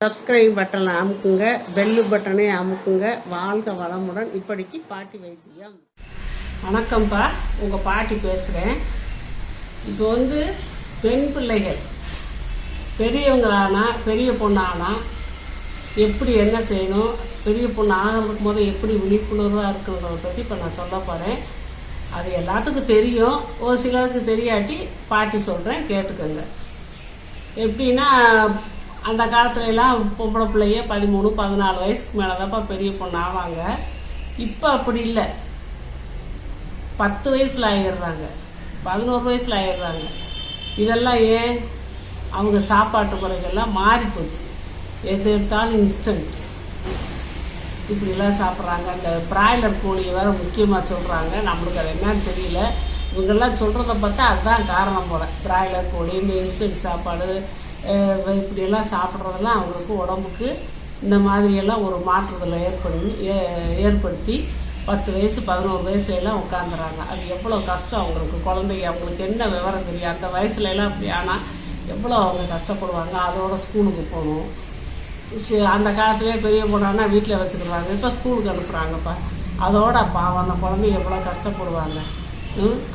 Subscribe பட்டனை அமுக்குங்க, bell பட்டனை அமுக்குங்க. வாழ்க வளமுடன். இப்படிக்கு பாட்டி வைத்தியம். வணக்கம்ப்பா, உங்கள் பாட்டி பேசுகிறேன். இப்போ பெண் பிள்ளைகள் பெரியவங்களானா, பெரிய பொண்ணானா எப்படி என்ன செய்யணும், பெரிய பொண்ணு ஆகிறதுக்கு போது எப்படி விழிப்புணர்வாக இருக்கிறத பற்றி இப்போ நான் சொல்ல போகிறேன். அது எல்லாத்துக்கும் தெரியும், ஒரு சிலருக்கு தெரியாட்டி பாட்டி சொல்கிறேன், கேட்டுக்கோங்க. எப்படின்னா, அந்த காலத்துலலாம் பொம்பளை பிள்ளைய 13-14 வயசுக்கு மேலே தான்ப்பா பெரிய பொண்ணு ஆவாங்க. இப்போ அப்படி இல்லை, 10 வயசில் ஆகிடுறாங்க, 11 வயசில் ஆகிடுறாங்க. இதெல்லாம் ஏன்? அவங்க சாப்பாட்டு முறைகள்லாம் மாறி போச்சு. எது எடுத்தாலும் இன்ஸ்டன்ட் இப்படிலாம் சாப்பிட்றாங்க. அந்த பிராய்லர் கோழியை வேறு முக்கியமாக சொல்கிறாங்க. நம்மளுக்கு அது என்னன்னு தெரியல. இவங்கெல்லாம் சொல்கிறத பார்த்தா அதுதான் காரணம் போல. பிராய்லர் கோழி, இந்த இன்ஸ்டன்ட் சாப்பாடு, இப்படியெல்லாம் சாப்பிட்றதெல்லாம் அவங்களுக்கு உடம்புக்கு இந்த மாதிரியெல்லாம் ஒரு மாற்றுதலை ஏற்படுத்தி 10 வயசு 11 வயசுலாம் உட்காந்துறாங்க. அது எவ்வளோ கஷ்டம் அவங்களுக்கு. குழந்தைங்க அவங்களுக்கு என்ன விவரம் தெரியும்? அந்த வயசுலலாம் அப்படி ஆனால் எவ்வளோ அவங்க கஷ்டப்படுவாங்க. அதோட ஸ்கூலுக்கு போகணும். அந்த காலத்துலேயே பெரிய பொண்ணானா வீட்டில் வச்சுக்கிறாங்க, இப்போ ஸ்கூலுக்கு அனுப்புகிறாங்கப்பா. அதோட பாவம் அந்த குழந்தைங்க எவ்வளோ கஷ்டப்படுவாங்க.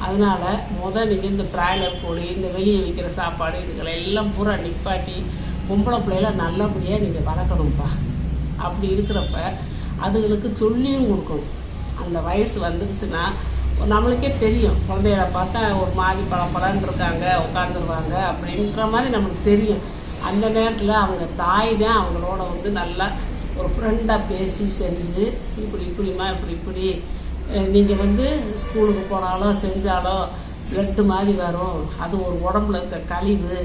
அதனால் நீங்கள் இந்த பிராய்லர் கோழி, இந்த வெளியே விற்கிற சாப்பாடு, இதுகளை எல்லாம் பூரா நிப்பாட்டி பொம்பளை பிள்ளைகளை நல்லபடியாக நீங்கள் வளர்க்கணும்ப்பா. அப்படி இருக்கிறப்ப அதுகளுக்கு சொல்லியும் கொடுக்கணும். அந்த வயசு வந்துருச்சுன்னா நம்மளுக்கே தெரியும். குழந்தைகளை பார்த்தா ஒரு மாதிரி பழப்பழன்னு இருக்காங்க, உட்காந்துருவாங்க அப்படின்ற மாதிரி நம்மளுக்கு தெரியும். அந்த நேரத்தில் அவங்க தாய் தான் அவங்களோட நல்லா ஒரு ஃப்ரெண்டாக பேசி செஞ்சு, இப்படிம்மா இப்படி நீங்கள் ஸ்கூலுக்கு போனாலோ செஞ்சாலோ பிளட்டு மாதிரி வரும், அது ஒரு உடம்புல இருக்க கழிவு,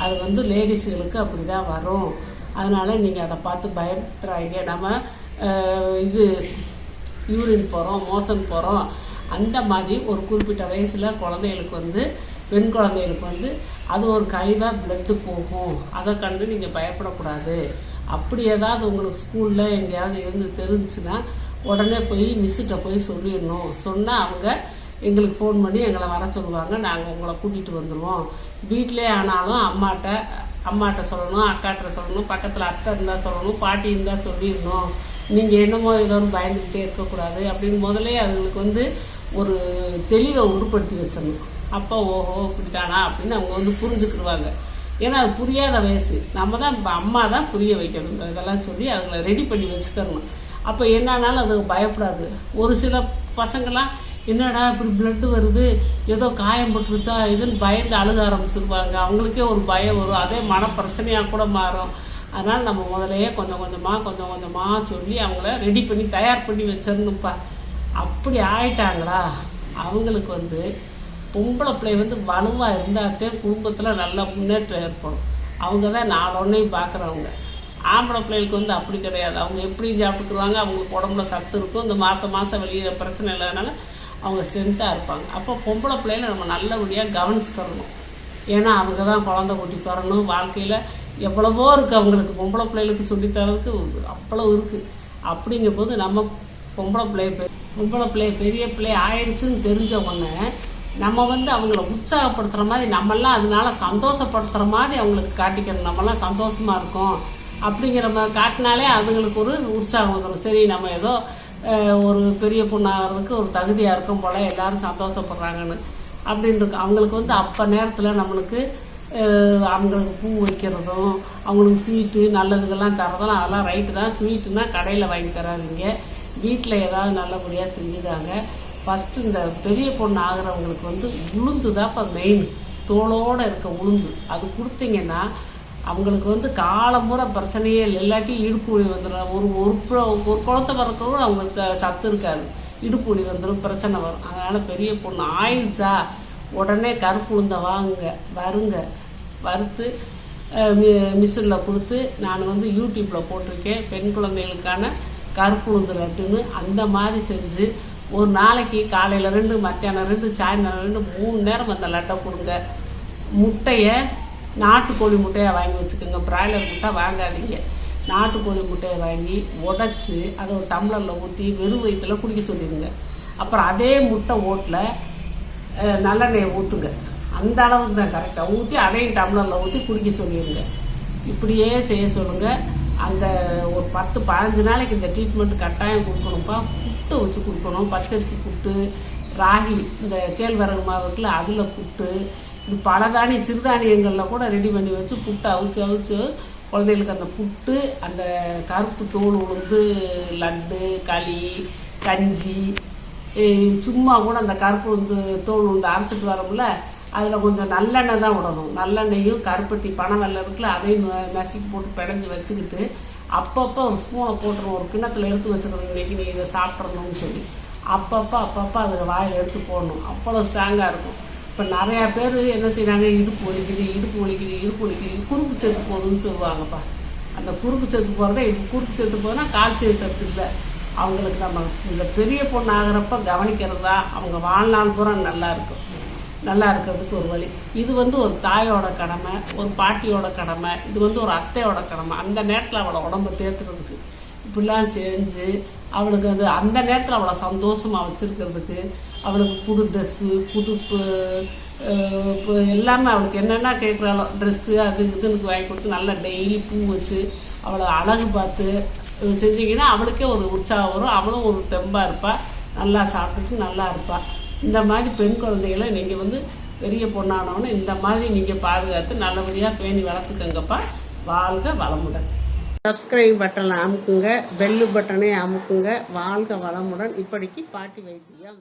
அது லேடிஸுகளுக்கு அப்படி தான் வரும். அதனால் நீங்கள் அதை பார்த்து பயப்படுறாங்க. நம்ம யூரின் போகிறோம், மோஷன் போகிறோம், அந்த மாதிரி ஒரு குறிப்பிட்ட வயசில் குழந்தைகளுக்கு பெண் குழந்தைகளுக்கு அது ஒரு கழிவாக பிளட்டு போகும். அதை கண்டு நீங்கள் பயப்படக்கூடாது. அப்படி ஏதாவது உங்களுக்கு ஸ்கூலில் எங்கேயாவது தெரிஞ்சுன்னா உடனே போய் மிஸ்ஸுகிட்ட போய் சொல்லிடணும். சொன்னால் அவங்க எங்களுக்கு ஃபோன் பண்ணி எங்களை வர சொல்லுவாங்க, நாங்கள் உங்களை கூட்டிகிட்டு வந்துடுவோம். வீட்டிலே ஆனாலும் அம்மாட்ட சொல்லணும், அக்காட்ட சொல்லணும், பக்கத்தில் அத்தை இருந்தால் சொல்லணும், பாட்டி இருந்தால் சொல்லிடணும். நீங்கள் என்னமோ ஏதோ பயந்துக்கிட்டே இருக்கக்கூடாது அப்படின்னு முதலே அதுங்களுக்கு ஒரு தெளிவை உருப்படுத்தி வச்சிடணும். அப்போ ஓஹோ இப்படித்தானா அப்படின்னு அவங்க புரிஞ்சுக்கிடுவாங்க. ஏன்னா அது புரியாத வயசு. நம்ம தான் அம்மா தான் புரிய வைக்கணும். இதெல்லாம் சொல்லி அதுங்களை ரெடி பண்ணி வச்சுக்கணும். அப்போ என்னன்னாலும் அது பயப்படாது. ஒரு சில பசங்கள்லாம் என்னடா இப்படி பிளட்டு வருது, ஏதோ காயம் போட்டுருச்சா இதுன்னு பயந்து அழுக ஆரம்பிச்சிருப்பாங்க. அவங்களுக்கே ஒரு பயம் வரும். அதே மனப்பிரச்சனையாக கூட மாறும். அதனால் நம்ம முதலையே கொஞ்சம் கொஞ்சமாக சொல்லி அவங்கள ரெடி பண்ணி தயார் பண்ணி வச்சிடணும்ப்பா. அப்படி ஆயிட்டாங்களா அவங்களுக்கு பொம்பளை பிள்ளை வலுவாக இருந்தாத்தே குடும்பத்தில் நல்ல முன்னேற்றம் ஏற்படும். அவங்க தான் நாளொன்னையும் பார்க்குறவங்க. ஆம்பளை பிள்ளைகளுக்கு அப்படி கிடையாது. அவங்க எப்படியும் சாப்பிட்டுக்குருவாங்க, அவங்களுக்கு உடம்புல சத்து இருக்கும். இந்த மாதம் வெளியே பிரச்சனை இல்லாதனால அவங்க ஸ்ட்ரென்த்தாக இருப்பாங்க. அப்போ பொம்பளை பிள்ளைகளை நம்ம நல்லபடியாக கவனிச்சுக்கிறணும். ஏன்னா அவங்க தான் குழந்தை குட்டி பிறணும். வாழ்க்கையில் எவ்வளவோ இருக்குது அவங்களுக்கு. பொம்பளை பிள்ளைகளுக்கு சொல்லித்தரதுக்கு அவ்வளோ இருக்குது. அப்படிங்கும் போது நம்ம பொம்பளை பிள்ளை பெரிய பிள்ளை ஆயிடுச்சுன்னு தெரிஞ்ச உடனே நம்ம அவங்கள உற்சாகப்படுத்துகிற மாதிரி, நம்மெல்லாம் அதனால சந்தோஷப்படுத்துகிற மாதிரி அவங்களுக்கு காட்டிக்கணும். நம்மலாம் சந்தோஷமாக இருக்கோம் அப்படிங்கிற மாதிரி காட்டினாலே அதுங்களுக்கு ஒரு உற்சாகம் வந்துடும். சரி, நம்ம ஏதோ ஒரு பெரிய பொண்ணாகிறதுக்கு ஒரு தகுதியாக இருக்கும் போல், எல்லோரும் சந்தோஷப்படுறாங்கன்னு அப்படின்னு இருக்கு அவங்களுக்கு. அப்போ நேரத்தில் நம்மளுக்கு அவங்களுக்கு பூ வைக்கிறதும், அவங்களுக்கு ஸ்வீட்டு நல்லதுக்கெல்லாம் தரதெல்லாம் அதெல்லாம் ரைட்டு தான். ஸ்வீட்டுன்னா கடையில் வாங்கி தராதிங்க, வீட்டில் ஏதாவது நல்லபடியாக செஞ்சுதாங்க. ஃபஸ்ட்டு இந்த பெரிய பொண்ணு ஆகிறவங்களுக்கு உளுந்து தான் இப்போ மெயின். தோளோடு இருக்க உளுந்து அது கொடுத்தீங்கன்னா அவங்களுக்கு காலம்பூரா பிரச்சனையே இல்லை. இல்லாட்டி இடுப்பு வலி வந்துடும். ஒரு குளத்தை பிறக்கவும் அவங்களுக்கு சத்து இருக்காது, இடுப்பு வலி வந்துடும், பிரச்சனை வரும். அதனால் பெரிய பொண்ணு ஆயிடுச்சா உடனே கருப்பு உளுந்தை வறுத்து மிஷினில் கொடுத்து, நான் யூடியூப்பில் போட்டிருக்கேன் பெண் குழந்தைகளுக்கான கருப்பு உளுந்து லட்டுன்னு. அந்த மாதிரி செஞ்சு ஒரு நாளைக்கு காலையில் 2, மத்தியானம் 2, சாயந்தரம் 2, 3 நேரம் அந்த லட்டை கொடுங்க. முட்டையை நாட்டுக்கோழி முட்டையாக வாங்கி வச்சுக்கோங்க. பிராய்லர் முட்டை வாங்காதீங்க. நாட்டுக்கோழி முட்டையை வாங்கி உடைச்சி அதை ஒரு டம்ளரில் ஊற்றி வெறும் வயிற்றில் குடிக்க சொல்லிடுங்க. அப்புறம் அதே முட்டை ஓட்டில் நல்லெண்ணெயை ஊற்றுங்க. அந்த அளவுக்கு தான் கரெக்டாக ஊற்றி அதையும் டம்ளரில் ஊற்றி குடிக்க சொல்லிடுங்க. இப்படியே செய்ய சொல்லுங்கள். அந்த ஒரு 10-15 நாளைக்கு இந்த ட்ரீட்மெண்ட் கட்டாயம் கொடுக்கணும்ப்பா. புட்டு வச்சு கொடுக்கணும். பச்சரிசி புட்டு, ராகி, இந்த கேழ்வரகு மாவு இருக்குல்ல அதில் புட்டு, இப்படி பல சிறுதானியங்களில் கூட ரெடி பண்ணி வச்சு புட்டு அவிச்சு குழந்தைகளுக்கு அந்த புட்டு, அந்த கருப்பு தோல் உளுந்து லட்டு, களி, கஞ்சி, சும்மா கூட அந்த கருப்பு உளுந்து தோல் உளுந்து அரைச்சிட்டு வரோம்ல, அதில் கொஞ்சம் நல்லெண்ணெய் தான் விடணும். நல்லெண்ணெயும் கருப்பட்டி பனை வெல்லம் இருக்குல்ல அதையும் நசுக்கி போட்டு பிணைஞ்சி வச்சுக்கிட்டு அப்பப்போ ஒரு ஸ்பூனை போட்டுருவோம். ஒரு கிண்ணத்தில் எடுத்து வச்சுக்கணும், இன்றைக்கி நீ இதை சாப்பிட்றணும்னு சொல்லி அப்பப்போ அதை வாயில் எடுத்து போடணும். அவ்வளோ ஸ்ட்ராங்காக இருக்கும். இப்போ நிறையா பேர் என்ன செய்கிறாங்க, இடுப்பு வலிக்குது, குறுக்கு சத்து போகுதுன்னு சொல்லுவாங்கப்பா. அந்த குறுக்கு சத்து போகிறத குறுக்கு சத்து போகுதுன்னா கால்சியம் சத்து இல்லை. அவங்களுக்கு நம்ம இந்த பெரிய பொண்ணு ஆகிறப்ப கவனிக்கிறது தான் அவங்க வாழ்நாள் பூரா நல்லா இருக்கிறதுக்கு ஒரு வழி. இது ஒரு தாயோட கடமை, ஒரு பாட்டியோட கடமை, இது ஒரு அத்தையோட கடமை. அந்த நேரத்தில் அவளை உடம்பை தேர்த்துறதுக்கு இப்படிலாம் செஞ்சு அவளுக்கு அந்த நேரத்தில் அவளை சந்தோஷமாக வச்சுருக்கிறதுக்கு, அவளுக்கு புது ட்ரெஸ்ஸு, புது எல்லாமே அவளுக்கு என்னென்ன கேட்குறாளோ ட்ரெஸ்ஸு அது இதுன்னு வாங்கி கொடுத்து நல்லா டெய்லி பூ வச்சு அவளை அழகு பார்த்து செஞ்சிங்கன்னா அவளுக்கே ஒரு உற்சாகம் வரும். அவளும் ஒரு தெம்பாக இருப்பாள், நல்லா சாப்பிட்டுட்டு நல்லா இருப்பாள். இந்த மாதிரி பெண் குழந்தைகளை நீங்கள் பெரிய பொண்ணானவன்னு இந்த மாதிரி நீங்கள் பாதுகாத்து நல்லபடியாக பேணி வளர்த்துக்கங்கப்பா. வாழ்க வளமுடன். சப்ஸ்கிரைப் பட்டனை அமுக்குங்க, பெல்லு பட்டனை அமுக்குங்க. வாழ்க வளமுடன். இப்படிக்கு பாட்டி வைத்தியம்.